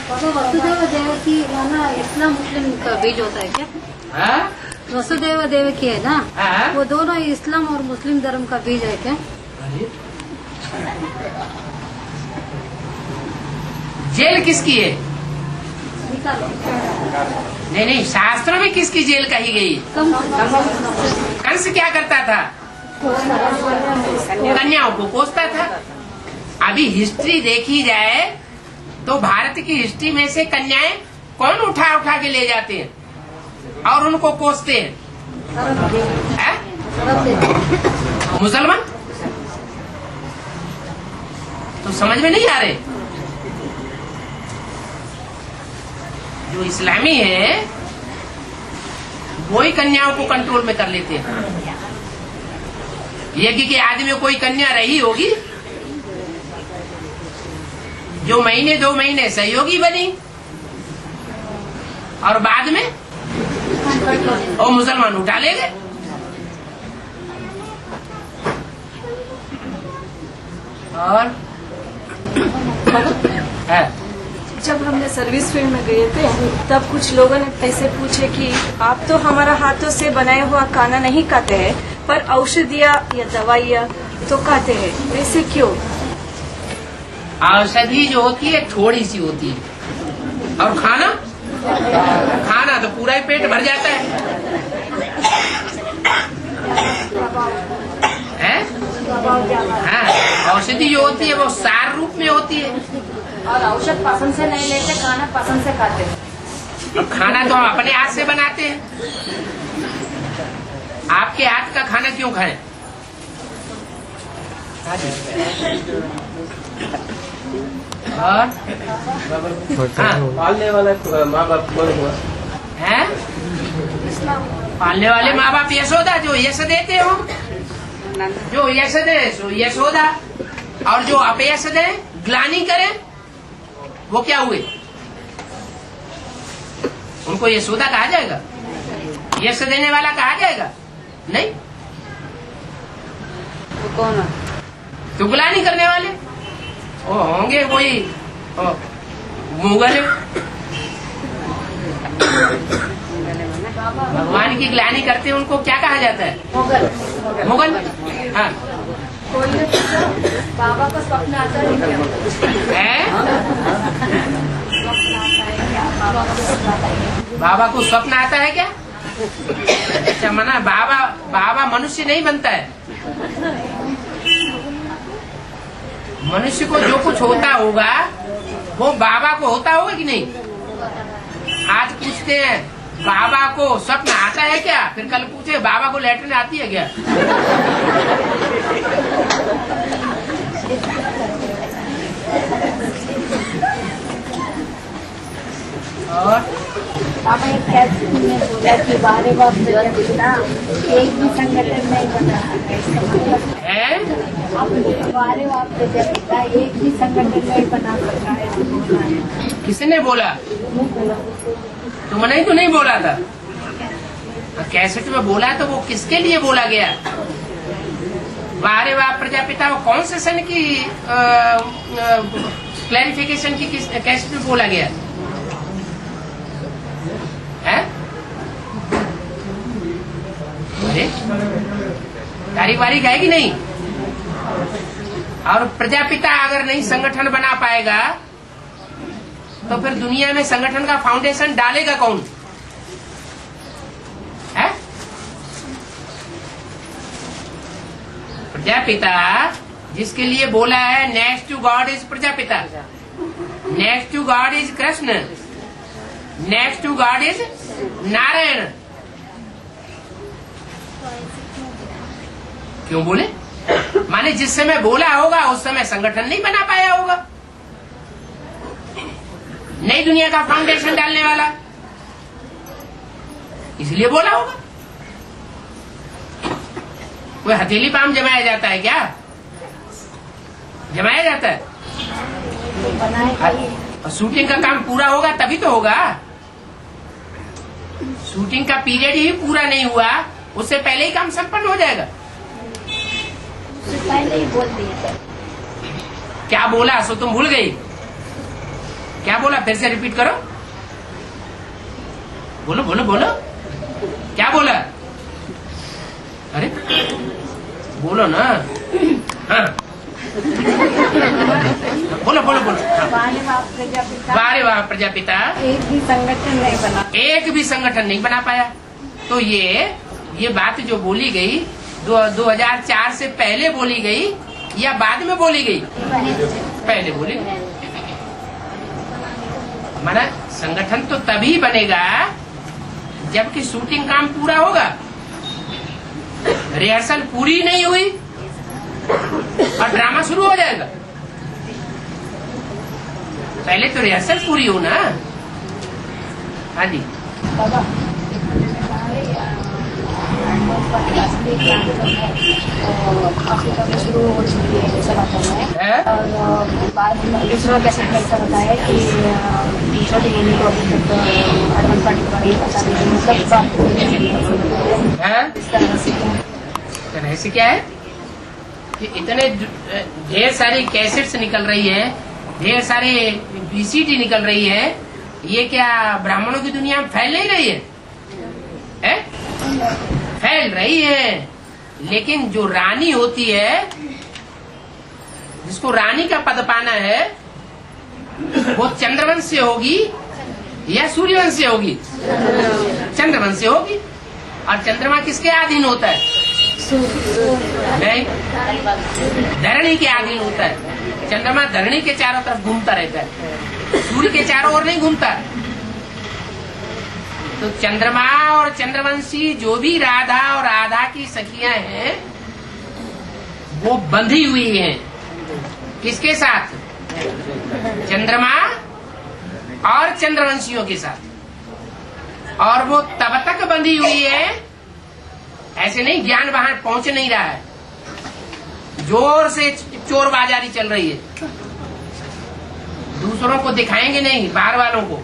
J: वसुदेव देवकी ना इस्लाम मुस्लिम का बीज होता है क्या?
A: हाँ?
J: वसुदेव देवकी है ना,
A: हाँ?
J: वो दोनों इस्लाम और मुस्लिम धर्म का बीज है क्या?
A: जेल किसकी है? नहीं, शास्त्रों में किसकी जेल कही गई? कंस क्या करता था? कन्याओं को कोसता था। अभी हिस्ट्री देखी जाए तो भारत की हिस्ट्री में से कन्याएं कौन उठा उठा के ले जाते हैं और उनको कोसते हैं? मुसलमान। तो समझ में नहीं आ रहे? जो इस्लामी है वो ही कन्याओं को कंट्रोल में कर लेते हैं। यज्ञ के आदमी में कोई कन्या रही होगी जो महीने 2 महीने सहयोगी बनी और बाद में वो मुसलमान उठा ले गए। और है
K: जब हमने सर्विस फील्ड में गए थे तब कुछ लोगों ने ऐसे पूछे कि आप तो हमारा हाथों से बनाया हुआ खाना नहीं खाते हैं, पर औषधियाँ या दवाइयाँ तो खाते हैं, वैसे क्यों?
A: औषधि जो होती है थोड़ी सी होती है, और खाना तो पूरा ही पेट भर जाता है? हाँ, औषधि जो होती है वो सार रूप में होती है।
E: और औषध पसंद से नहीं लेते, खाना पसंद से खाते हैं।
A: और खाना तो हम अपने हाथ से बनाते हैं। आपके हाथ का खाना क्यों खाएं? और
B: पालने वाला माँ बाप कौन हुआ
A: है? पालने वाले माँ बाप यशोदा, जो यश देते हो, जो यश दे सो यशोदा, और जो अपयश दे ग्लानि करे वो क्या हुए? उनको यशोदा कहा जाएगा? यश देने वाला कहा जाएगा? नहीं।
C: तो कौन?
A: तो ग्लानि करने वाले वो होंगे वही मुगल। भगवान की ग्लानि करते हैं उनको क्या कहा जाता है? मुगल। हाँ।
E: बाबा को स्वप्न आता है?
A: बाबा को स्वप्न आता है क्या? अच्छा, मना बाबा मनुष्य नहीं बनता है। मनुष्य को जो कुछ होता होगा वो बाबा को होता होगा कि नहीं? आज पूछते हैं बाबा को स्वप्न आता है क्या, फिर कल पूछे बाबा को लैट्रिन आती है क्या? और
H: बाबा एक कैसे ने बोला कि बारे बाप ना एक भी संगठन नहीं बना
A: है?
H: बारे बाप पिता एक भी संगठन नहीं बना सकता है।
A: किसने बोला? तुमने ही तो नहीं बोला था। कैसेट में बोला तो वो किसके लिए बोला गया? वारे वाह प्रजापिता, वो कौन से सन की क्लैरिफिकेशन की कैसेट में बोला गया है? अरे तारीख वारीख है कि नहीं? और प्रजापिता अगर नहीं संगठन बना पाएगा तो फिर दुनिया में संगठन का फाउंडेशन डालेगा कौन? प्रजापिता जिसके लिए बोला है next to God is Prajapita, next to God is Krishna, next to God is Narayan. क्यों बोले? माने जिस समय बोला होगा उस समय संगठन नहीं बना पाया होगा, नई दुनिया का फाउंडेशन डालने वाला, इसलिए बोला होगा। कोई हथेली पाम जमाया जाता है क्या? जमाया जाता है? और शूटिंग का काम पूरा होगा तभी तो होगा। शूटिंग का पीरियड ही पूरा नहीं हुआ, उससे पहले ही काम संपन्न हो जाएगा।
J: पहले ही बोल दिया।
A: क्या बोला सो तुम भूल गई? क्या बोला? फिर से रिपीट करो। बोलो बोलो बोलो, क्या बोला? अरे बोलो ना। हाँ बोलो बोलो बोलो। वारे वाह प्रजापिता,
K: एक भी संगठन नहीं बना,
A: एक भी संगठन नहीं बना पाया। तो ये बात जो बोली गई 2004 से पहले बोली गई या बाद में बोली गई? पहले बोली। हमारा संगठन तो तभी बनेगा जबकि शूटिंग काम पूरा होगा। रिहर्सल पूरी नहीं हुई और ड्रामा शुरू हो जाएगा। पहले तो रिहर्सल पूरी हो ना। हाँ जी।
J: अफ्रीका में शुरू हो चुकी है संगठन में, और बाद में दूसरा कैसे ऐसा बताया कि दूसरा टीम को अभी तक एडवांस पार्टी का नहीं पता नहीं, मतलब इस
A: तरह से क्या है कि इतने ढेर सारी कैसेट्स निकल रही है, ढेर सारी बीसीडी निकल रही है, ये क्या ब्राह्मणों की दुनिया में फैल नहीं रही है? फैल रही है। लेकिन जो रानी होती है, जिसको रानी का पद पाना है, वो चंद्रवंश से होगी या सूर्यवंश से होगी? चंद्रवंश से होगी। और चंद्रमा किसके अधीन होता है? नहीं, धरणी के अधीन होता है। चंद्रमा धरणी के चारों तरफ घूमता रहता है, सूर्य के चारों ओर नहीं घूमता। तो चंद्रमा और चंद्रवंशी जो भी राधा और राधा की सखियां हैं, वो बंधी हुई हैं। किसके साथ? चंद्रमा और चंद्रवंशियों के साथ। और वो तब तक बंधी हुई है, ऐसे नहीं ज्ञान वहां पहुंच नहीं रहा है, जोर से चोर बाजारी चल रही है। दूसरों को दिखाएंगे नहीं, बाहर वालों को।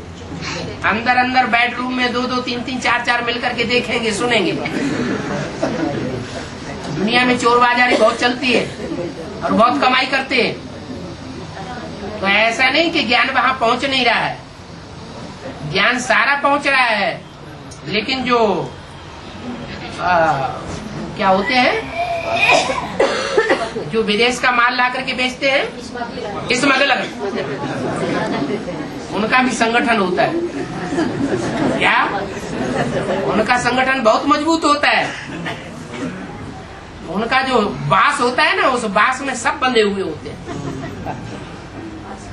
A: अंदर अंदर बेडरूम में 2-2, 3-3, 4-4 मिलकर के देखेंगे, सुनेंगे। दुनिया में चोर बाजारी बहुत चलती है और बहुत कमाई करते हैं। तो ऐसा नहीं कि ज्ञान वहां पहुंच नहीं रहा है, ज्ञान सारा पहुंच रहा है। लेकिन जो क्या होते हैं, जो विदेश का माल ला करके बेचते हैं, स्मगलर, उनका भी संगठन होता है। क्या? उनका संगठन बहुत मजबूत होता है। उनका जो बास होता है ना, उस बास में सब बंधे हुए होते हैं।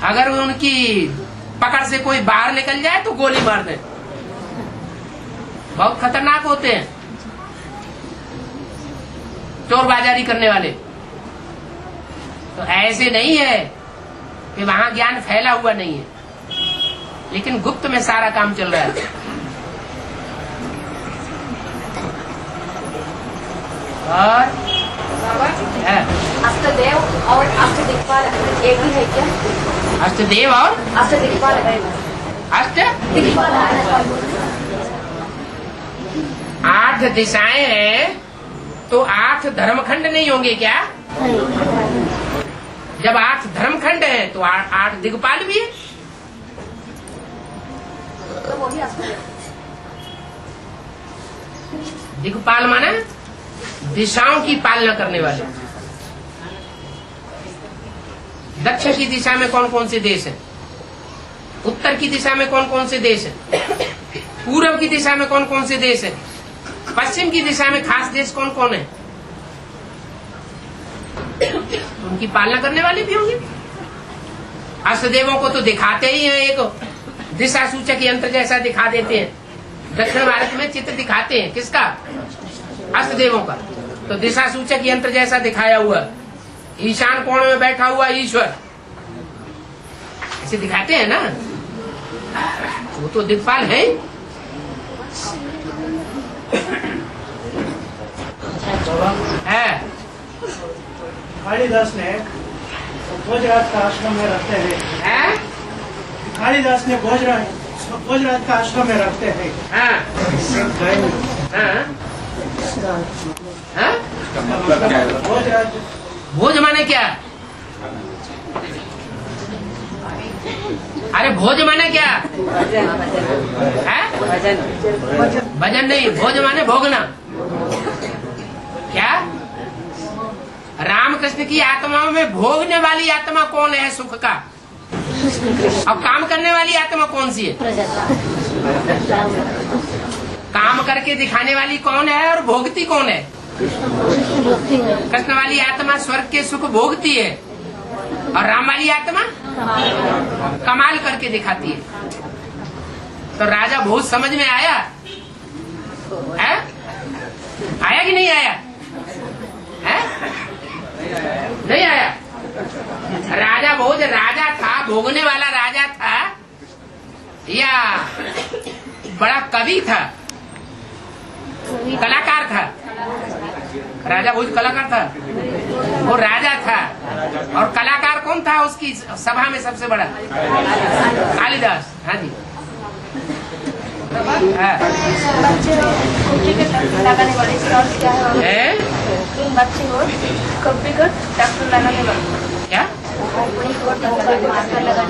A: अगर उनकी पकड़ से कोई बाहर निकल जाए तो गोली मार दे। बहुत खतरनाक होते हैं चोर बाजारी करने वाले। तो ऐसे नहीं है कि वहां ज्ञान फैला हुआ नहीं है, लेकिन गुप्त में सारा काम चल रहा है। और
E: अष्टदेव और अष्टदिक्पाल एक ही है क्या?
A: अष्टदेव और
E: अष्टदिक्पाल
A: दिक्पाल 8 दिशाएं हैं, तो 8 धर्मखंड नहीं होंगे क्या? जब 8 धर्मखंड है तो 8 दिक्पाल भी है। दिक्पाल माना दिशाओं की पालना करने वाले। दक्षिण की दिशा में कौन कौन से देश हैं? उत्तर की दिशा में कौन कौन से देश हैं? पूर्व की दिशा में कौन कौन से देश हैं? पश्चिम की दिशा में खास देश कौन कौन है? उनकी पालना करने वाले भी होंगे। अष्टदेवों को तो दिखाते ही हैं, एक दिशा सूचक यंत्र जैसा दिखा देते हैं। दक्षिण भारत में चित्र दिखाते हैं किसका? अष्टदेवों का। तो दिशा सूचक यंत्र जैसा दिखाया हुआ, ईशान कोण में बैठा हुआ ईश्वर, ऐसे दिखाते हैं ना। वो तो दिक्पाल है।
L: कालिदास ने भोजराज का आश्रम में रहते हैं। कालिदास ने भोजराज का आश्रम में रहते हैं।
A: भोज माने क्या? अरे भोज माने क्या? भजन नहीं, भोज माने भोगना। क्या? रामकृष्ण की आत्माओं में भोगने वाली आत्मा कौन है सुख का? और काम करने वाली आत्मा कौन सी है? काम करके दिखाने वाली कौन है और भोगती कौन है? कृष्ण वाली आत्मा स्वर्ग के सुख भोगती है और राम वाली आत्मा कमाल करके दिखाती है। तो राजा भोज समझ में आया है? आया कि नहीं आया है? नहीं आया। राजा भोज राजा था, भोगने वाला राजा था या बड़ा कवि था, कलाकार था? राजा भोज कलाकार था, वो राजा था। और कलाकार कौन था उसकी सभा में सबसे बड़ा? कालिदास। हाँ जी।
J: बच्चे लगाने वाले क्या है? बच्चे को कभी को डॉक्टर लगाने वाले
A: क्या?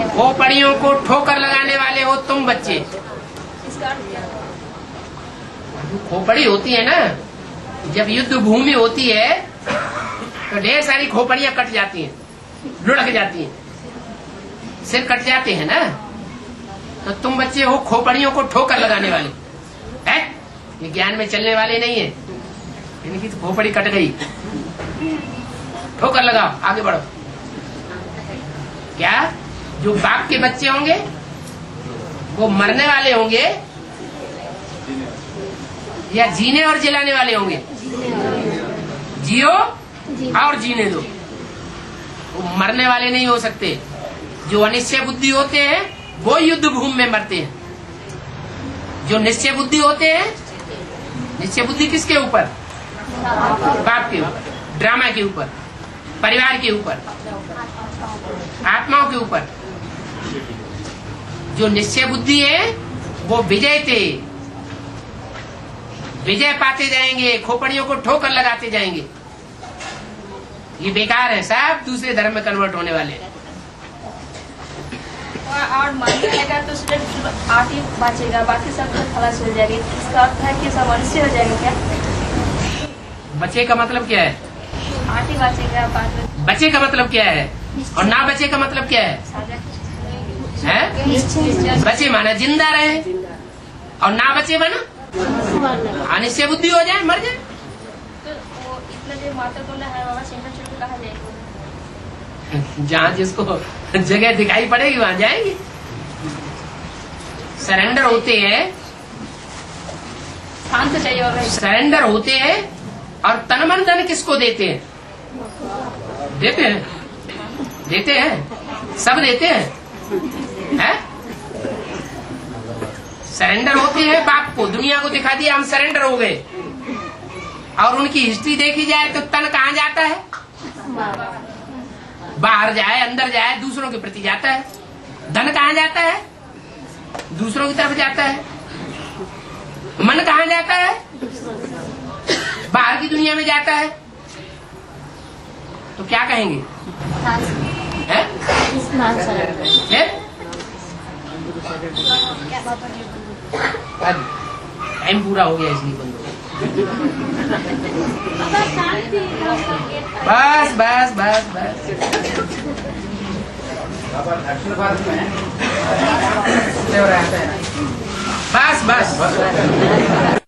A: खोपड़ियों को ठोकर लगाने वाले हो तुम बच्चे। खोपड़ी होती है ना, जब युद्ध भूमि होती है तो ढेर सारी खोपड़ियां कट जाती हैं, लुढ़क जाती हैं, सिर कट जाते हैं ना। तो तुम बच्चे हो खोपड़ियों को ठोकर लगाने वाले है? ये ज्ञान में चलने वाले नहीं है। इनकी तो खोपड़ी कट गई, ठोकर लगाओ, आगे बढ़ो। क्या? जो बाप के बच्चे होंगे वो मरने वाले होंगे या जीने और जिलाने वाले होंगे? जियो और जीने दो। वो मरने वाले नहीं हो सकते। जो अनिश्चय बुद्धि होते हैं वो युद्ध भूमि में मरते हैं। जो निश्चय बुद्धि होते हैं, निश्चय बुद्धि किसके ऊपर? बाप के ऊपर, ड्रामा के ऊपर, परिवार के ऊपर, आत्माओं के ऊपर। जो निश्चय बुद्धि है वो विजय थे, विजय पाते जाएंगे, खोपड़ियों को ठोकर लगाते जाएंगे। ये बेकार है, सब दूसरे धर्म में कन्वर्ट होने वाले हैं।
J: और मान जाएगा तो सिर्फ 8 ही बचेगा, बाकी सब खलास हो जाएगी। इसका अर्थ है कि सब अनिश्चय हो जाएगा क्या?
A: बचे का मतलब क्या है?
J: 8 ही बचेगा।
A: बचे का मतलब क्या है? और ना बचे का मतलब क्या है? बचे माना जिंदा रहे और ना बचे माना अनिश्चय बुद्धि हो जाए, मर जाए।
J: तो वो इतना जो माता बोला है बाबा सेंटर छोड़ के कहा जाएगा?
A: जहाँ जिसको जगह दिखाई पड़ेगी वहां जाएंगे। सरेंडर होते हैं,
J: शांत चाहिए और
A: सरेंडर होते हैं। और तन मन धन किसको देते हैं? देते हैं, देते हैं, सब देते हैं, है? सरेंडर होते हैं बाप को, दुनिया को दिखा दिया हम सरेंडर हो गए। और उनकी हिस्ट्री देखी जाए तो तन कहाँ जाता है? बाहर जाए, अंदर जाए, दूसरों के प्रति जाता है। धन कहाँ जाता है? दूसरों की तरफ जाता है। मन कहाँ जाता है? बाहर की दुनिया में जाता है। तो क्या कहेंगे? है? टाइम पूरा हो गया इसलिए बंद हो। बस बस बस बस बस बस